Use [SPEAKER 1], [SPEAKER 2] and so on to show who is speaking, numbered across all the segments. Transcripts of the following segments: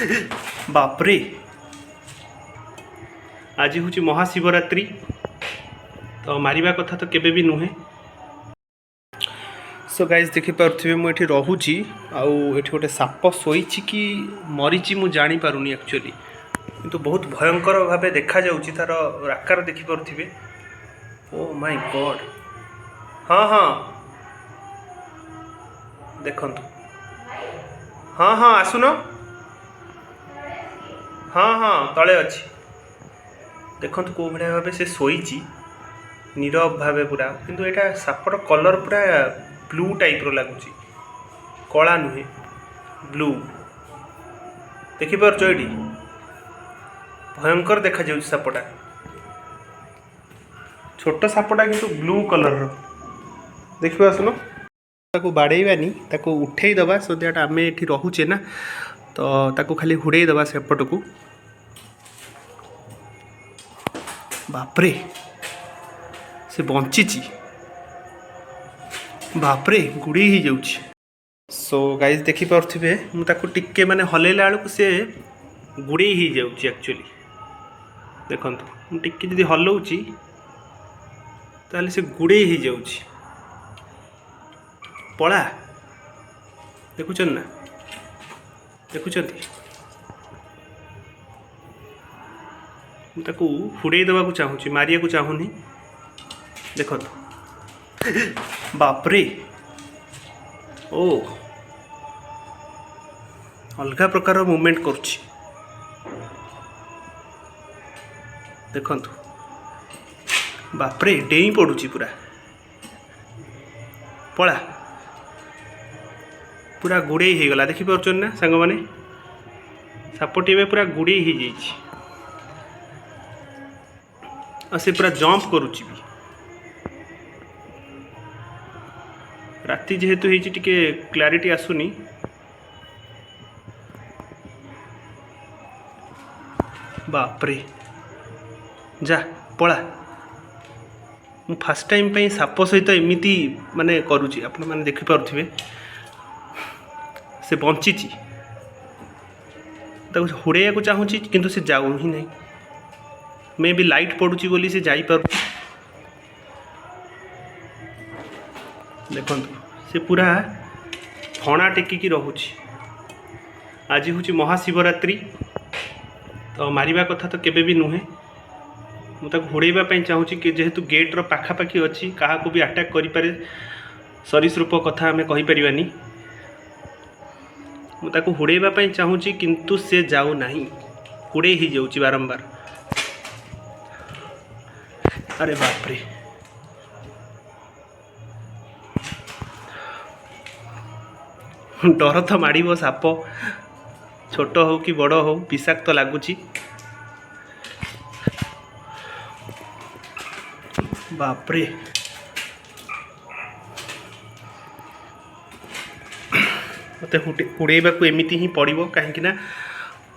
[SPEAKER 1] बापरे आज हूँ महाशिवरात्रि तो मारिबा कथा तो केबे भी नुहे। सो गाइज देखिपे मुझे रोची आठ गोटे साप शोई कि मरीची मु जानी पारुनी एक्चुअली किंतु बहुत भयंकर भाव देखा जाउची तार आकार देखिपे। ओ माय गॉड हाँ हाँ देखंतु हाँ हाँ आसुन हाँ हाँ तले अच्छी देखंतु कौ भाया भाव से शोची नीरव भाव पूरा किंतु यहाँ सापर कलर पूरा ब्लू टाइप रो लगुच कला नुहे ब्लू देखिपार ये भयंकर देखा जाउछ सापटा छोट सापटा किंतु ब्लू कलर रो देखिए आसुन ताको बाड़ेबानी ताको उठे दबा सो दैट आम ये रोचे ना तो ताको खाली हुड़े दबा सेपट को। बापरे से बंची बापरे गुड़ी ही जाउछि। सो गाइज देखिपे मुझे माने हलैला बेलू से गुड़े ही जाउछि एक्चुअली देखंतु मुझे जदि हलाउछि ताले से गुड़े ही जाउछि पड़ा देखुचन ना देखुचंती ताकू हुड़े दबा को चाहूँगी मारिया को चाहूनी देखो बापरे ओ अलग प्रकार मूवमेंट करुच्ची देखंतु बापरे डेई पड़ुची पूरा पड़ा पूरा गुड़े ही गला देखिपे ना सांग माने सापटी पूरा गुड़े ही जाइए और से पूरा जंप करुच्ची भी राति जेहेतु होती टिके क्लारिटी आसुनी बापरे जा पड़ा मु फास्ट टाइम पे साप सहित एमती माने करुच्ची आपण मैंने देखिपे से बंची हुड़े को चाहूँगी किंतु से जाऊ ही नहीं मे भी लाइट पड़ुची बोली से जाई पार देखो से पूरा फणा टेकिकी रोची आज हूँ महाशिवरात्रि तो मारिबा कथा तो केबे भी नुहे मुझे हुड़ाइवाई चाहूँगी कि जेहेतु गेट्र पाखापाखि अच्छी क्या भी अटैक करें सरीसृप कथा आम कहीपरानी मुझे हुड़ाइवाई चाहूँगी किंतु से जाऊ नहीं हुड़े ही जाऊँगी बारंबार। अरे बापरे डर तो माड़ साप छोट हो कि बड़ हो विषाक्त तो लगुच बापरे मत हुड़ाइबा एमती ही पड़ो कहीं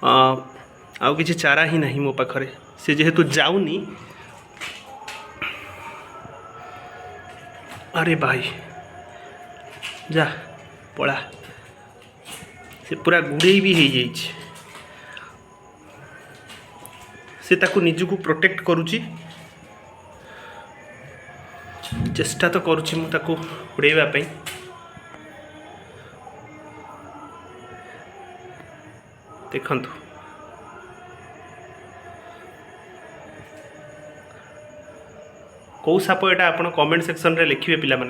[SPEAKER 1] आउ किसी चारा ही नहीं मो पाखरे से जेहेतु जाऊनी। अरे भाई जा पड़ा से पूरा गुड़े भी हो जाइए से ताकू निजको प्रोटेक्ट करुच्ची चेष्टा तो करुच्ची मु ताकू हुड़ाइवाई देखंतु कौ साप एटा आपण कमेंट सेक्शन रे लिखिबे पिला माने।